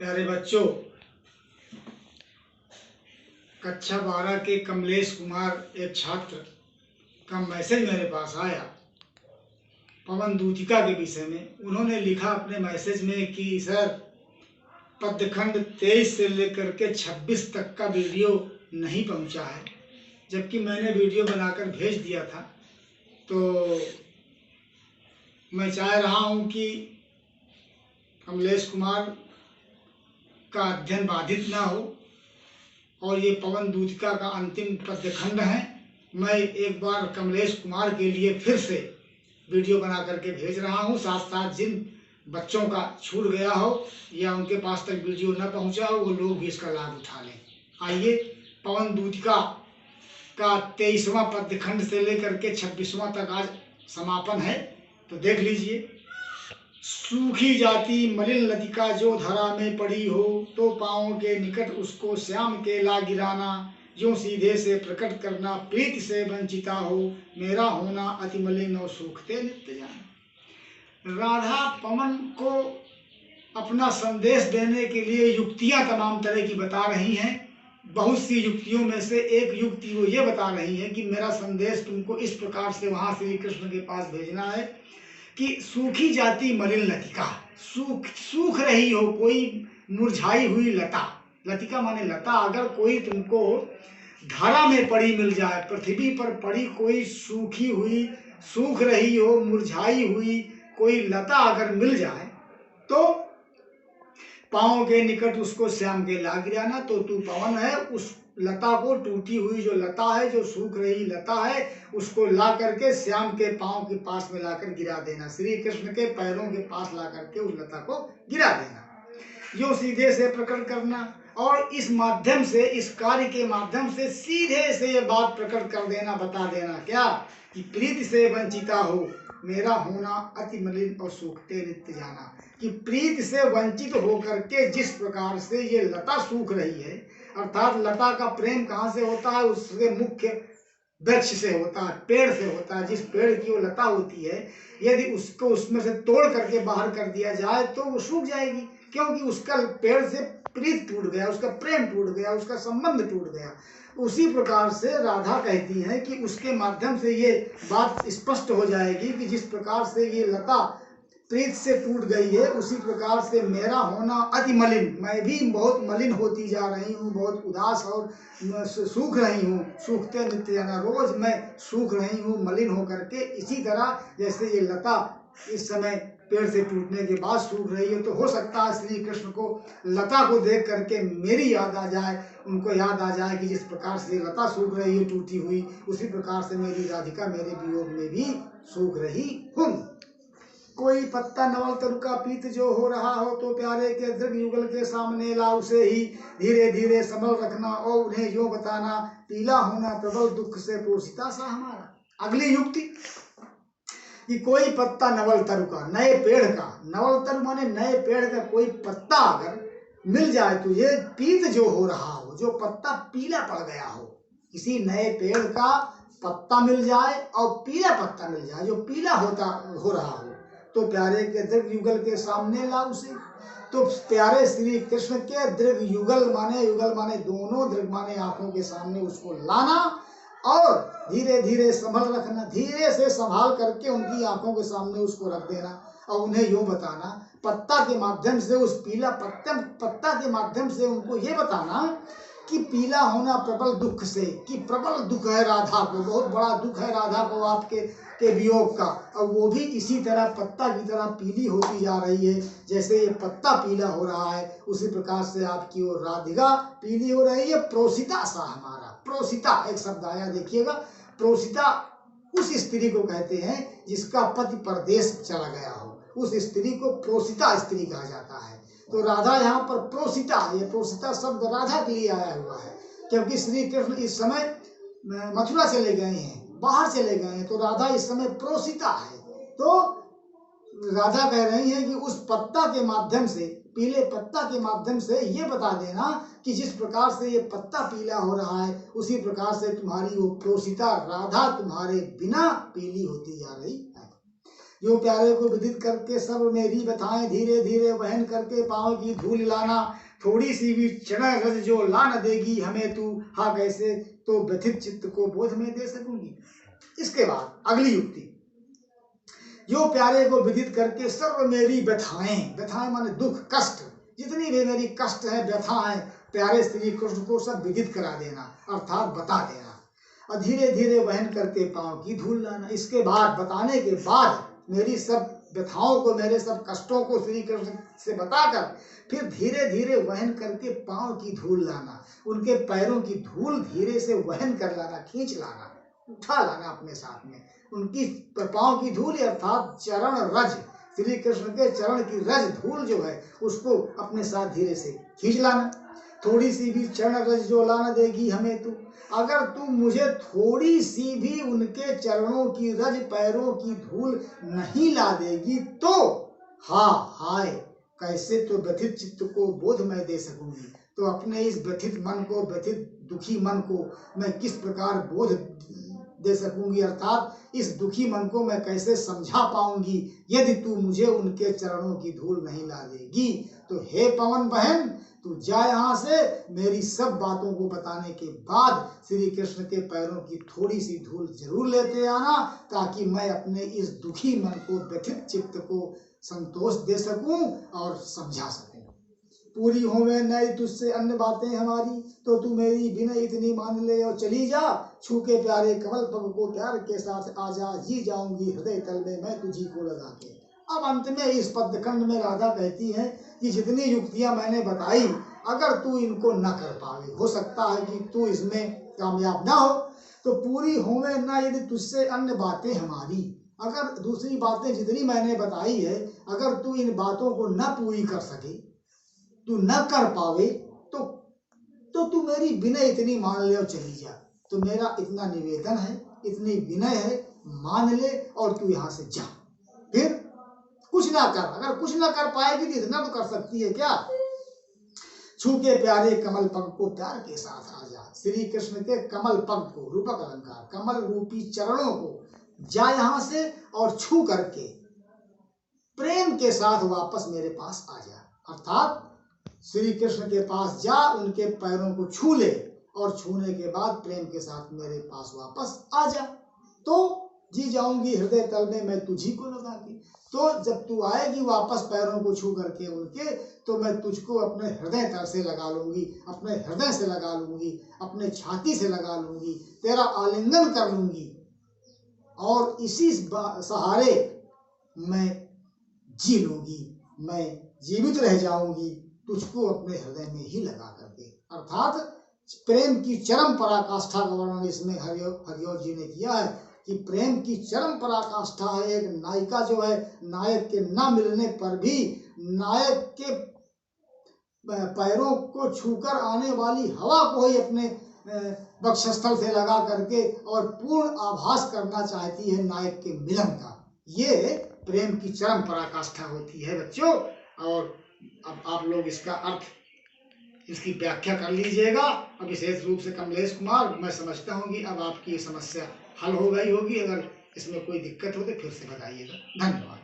प्यारे बच्चों, कक्षा 12 के कमलेश कुमार एक छात्र का मैसेज मेरे पास आया पवन दूतिका के विषय में। उन्होंने लिखा अपने मैसेज में कि सर, पद्यखंड 23 से लेकर के 26 तक का वीडियो नहीं पहुंचा है, जबकि मैंने वीडियो बनाकर भेज दिया था। तो मैं चाह रहा हूं कि कमलेश कुमार का अध्ययन बाधित ना हो, और ये पवन दूतिका का अंतिम पद्यखंड है। मैं एक बार कमलेश कुमार के लिए फिर से वीडियो बना करके भेज रहा हूँ। साथ साथ जिन बच्चों का छूट गया हो या उनके पास तक वीडियो न पहुँचा हो, वो लोग भी इसका लाभ उठा लें। आइए, पवन दूतिका का 23वां पद्यखंड से लेकर के 26वां तक आज समापन है, तो देख लीजिए। सूखी जाती मलिन लतिका जो धरा में पड़ी हो, तो पाँव के निकट उसको श्याम के ला गिराना, जो सीधे से प्रकट करना प्रीति से वंचिता हो, मेरा होना अति मलिन और सूखते नित्य जाना। राधा पवन को अपना संदेश देने के लिए युक्तियां तमाम तरह की बता रही हैं। बहुत सी युक्तियों में से एक युक्ति वो ये बता रही है कि मेरा संदेश तुमको इस प्रकार से वहां श्री कृष्ण के पास भेजना है कि सूखी जाती मलिन लतिका, सूख रही हो कोई मुरझाई हुई लता। लतिका माने लता। अगर कोई तुमको धारा में पड़ी मिल जाए, पृथ्वी पर पड़ी कोई सूखी हुई, सूख रही हो, मुरझाई हुई कोई लता अगर मिल जाए, तो पाँव के निकट उसको श्याम के ला गिराना। तो तू पवन है, उस लता को, टूटी हुई जो लता है, जो सूख रही लता है, उसको ला करके श्याम के पाँव के पास में लाकर गिरा देना। श्री कृष्ण के पैरों के पास ला करके उस लता को गिरा देना, जो सीधे से प्रकट करना। और इस माध्यम से, इस कार्य के माध्यम से सीधे से ये बात प्रकट कर देना, बता देना क्या कि प्रीति से वंचिता हो, मेरा होना अति मलिन और सूखते नित्य जाना। कि प्रीति से वंचित होकर के जिस प्रकार से ये लता सूख रही है, अर्थात लता का प्रेम कहाँ से होता है? उसके मुख्य वृक्ष से होता है, पेड़ से होता है। जिस पेड़ की वो लता होती है, यदि उसको उसमें से तोड़ करके बाहर कर दिया जाए तो वो सूख जाएगी, क्योंकि उसका पेड़ से प्रीत टूट गया, उसका प्रेम टूट गया, उसका संबंध टूट गया। उसी प्रकार से राधा कहती है कि उसके माध्यम से ये बात स्पष्ट हो जाएगी कि जिस प्रकार से ये लता प्रीत से टूट गई है, उसी प्रकार से मेरा होना अति मलिन, मैं भी बहुत मलिन होती जा रही हूँ, बहुत उदास और सूख रही हूँ। सूखते नित्य जाना, रोज मैं सूख रही हूँ मलिन होकर के। इसी तरह जैसे ये लता इस समय पेड़ से टूटने के बाद सूख रही है, तो हो सकता है श्री कृष्ण को लता को देख करके मेरी याद आ जाए, उनको याद आ जाए कि जिस प्रकार से लता सूख रही है टूटी हुई, उसी प्रकार से मेरी राधिका मेरे वियोग में भी सूख रही हूँ। कोई पत्ता नवल तरु का पीत जो हो रहा हो, तो प्यारे के दृढ़ युगल के सामने ला उसे ही धीरे धीरे संभल रखना, और उन्हें जो बताना पीला होना प्रबल दुख से पोषिता सा हमारा। अगली युक्ति कि कोई पत्ता नवल तरु का, नए पेड़ का, नवल तरु माने नए पेड़ का कोई पत्ता अगर मिल जाए, तो ये पीत जो हो रहा हो, जो पत्ता पीला पड़ गया हो, किसी नए पेड़ का पत्ता मिल जाए और पीला पत्ता मिल जाए, जो पीला हो रहा हो, तो प्यारे के दृढ़ युगल के सामने ला उसे। तो प्यारे श्री कृष्ण के दृढ़ युगल माने दोनों, दृढ़ माने आंखों के सामने उसको लाना, और धीरे धीरे संभल रखना, धीरे से संभाल करके उनकी आंखों के सामने उसको रख देना, और उन्हें यूं बताना, पत्ता के माध्यम से, उस पीला पत्ता के माध्यम से उनको ये बताना कि पीला होना प्रबल दुख से, कि प्रबल दुख है राधा को, बहुत बड़ा दुख है राधा को आपके वियोग का, और वो भी इसी तरह पत्ता की तरह पीली होती जा रही है। जैसे ये पत्ता पीला हो रहा है, उसी प्रकार से आपकी वो राधिका पीली हो रही है। प्रोसिता सा हमारा, प्रोसिता एक शब्द आया, देखिएगा। प्रोसिता उस स्त्री को कहते हैं जिसका पति परदेश चला गया हो, उस स्त्री को प्रोसिता स्त्री कहा जाता है। तो राधा यहाँ पर प्रोसिता, ये प्रोसिता शब्द राधा के लिए आया हुआ है, क्योंकि श्री कृष्ण इस समय मथुरा चले गए हैं, बाहर चले गए हैं, तो राधा इस समय प्रोसिता है। तो राधा कह रही है कि उस पत्ता के माध्यम से, पीले पत्ता के माध्यम से ये बता देना कि जिस प्रकार से ये पत्ता पीला हो रहा है, उसी प्रकार से तुम्हारी वो प्रोसिता राधा तुम्हारे बिना पीली होती जा रही है। यो प्यारे को विदित करके सब मेरी व्यथाएं धीरे धीरे वहन करके पाँव की धूल लाना, थोड़ी सी भी चढ़ रज जो ला न देगी हमें तू, हाँ कैसे तो व्यथित चित्त को बोध में दे सकूंगी। इसके बाद अगली युक्ति, यो प्यारे को विदित करके सर्व मेरी व्यथाएं, व्यथाएं माने दुख कष्ट, जितनी भी मेरी कष्ट है व्यथा है, प्यारे श्री कृष्ण को सब विदित करा देना, अर्थात बता देना, और धीरे धीरे वहन करके पाँव की धूल लाना। इसके बाद बताने के बाद मेरी सब व्यथाओं को, मेरे सब कष्टों को श्री कृष्ण से बताकर फिर धीरे धीरे वहन करके पाँव की धूल लाना, उनके पैरों की धूल धीरे से वहन कर लाना, खींच लाना, उठा लाना अपने साथ में, उनकी पाँव की धूल अर्थात चरण रज, श्री कृष्ण के चरण की रज धूल जो है उसको अपने साथ धीरे से खींच लाना। थोड़ी सी भी चरण रज जो ला न देगी हमें तू, अगर तू मुझे थोड़ी सी भी उनके चरणों की रज पैरों की धूल नहीं ला देगी तो हाँ हाय कैसे तो व्यथित चित्त को बोध मैं दे सकूंगी। तो अपने इस व्यथित मन को, व्यथित दुखी मन को मैं किस प्रकार बोध दे सकूंगी, अर्थात इस दुखी मन को मैं कैसे समझा पाऊंगी यदि तू मुझे उनके चरणों की धूल नहीं ला देगी। तो हे पवन बहन तू जा यहाँ से, मेरी सब बातों को बताने के बाद श्री कृष्ण के पैरों की थोड़ी सी धूल जरूर लेते आना, ताकि मैं अपने इस दुखी मन को, व्यथित चित्त को संतोष दे सकूं और समझा सकूं। पूरी होवे नई तुझसे अन्य बातें हमारी, तो तू मेरी विनय इतनी मान ले और चली जा, छू के प्यारे कमल पग को प्यार के साथ आजा, जी जाऊंगी हृदय तल में मैं तुझी को लगा के। अब अंत में इस पद्यखंड में राधा कहती है कि जितनी युक्तियां मैंने बताई अगर तू इनको न कर पावे, हो सकता है कि तू इसमें कामयाब ना हो, तो पूरी होवे ना यदि तुझसे अन्य बातें हमारी, अगर दूसरी बातें जितनी मैंने बताई है अगर तू इन बातों को न पूरी कर सके, तू न कर पावे, तो तू मेरी विनय इतनी मान ले और चली जा। तो मेरा इतना निवेदन है, इतनी विनय है, मान ले और तू यहाँ से जा, फिर कुछ ना कर। अगर कुछ ना कर पाएगी तो इतना तो कर सकती है क्या, छू के प्यारे कमल पग को प्यार के साथ आ जा, श्री कृष्ण के कमल पग को, रूपक अलंकार, कमल रूपी चरणों को जा यहाँ से और छू करके प्रेम के साथ वापस मेरे पास आ जा, अर्थात श्री कृष्ण के पास जा, उनके पैरों को छू ले और छूने के बाद प्रेम के साथ मेरे पास वापस आ जा, तो जी जाऊंगी हृदय तल में मैं तुझी को लगा के। तो जब तू आएगी वापस पैरों को छू करके उनके, तो मैं तुझको अपने हृदय तल से लगा लूंगी, अपने हृदय से लगा लूंगी, अपने छाती से लगा लूंगी, तेरा आलिंगन कर लूंगी और इसी सहारे मैं जी लूंगी, मैं जीवित रह जाऊंगी तुझको अपने हृदय में ही लगा करके। अर्थात प्रेम की चरम पराकाष्ठा का वर्णन इसमें हरिओ जी ने किया है कि प्रेम की चरम पराकाष्ठा है। एक नायिका जो है, नायक के न मिलने पर भी नायक के पैरों को छूकर आने वाली हवा को ही अपने वक्षस्थल से लगा करके और पूर्ण आभास करना चाहती है नायक के मिलन का। ये प्रेम की चरम पराकाष्ठा होती है बच्चों। और अब आप लोग इसका अर्थ, इसकी व्याख्या कर लीजिएगा। अब विशेष रूप से कमलेश कुमार, मैं समझता हूँ कि अब आपकी ये समस्या हल हो गई होगी। अगर इसमें कोई दिक्कत हो तो फिर से बताइएगा। धन्यवाद।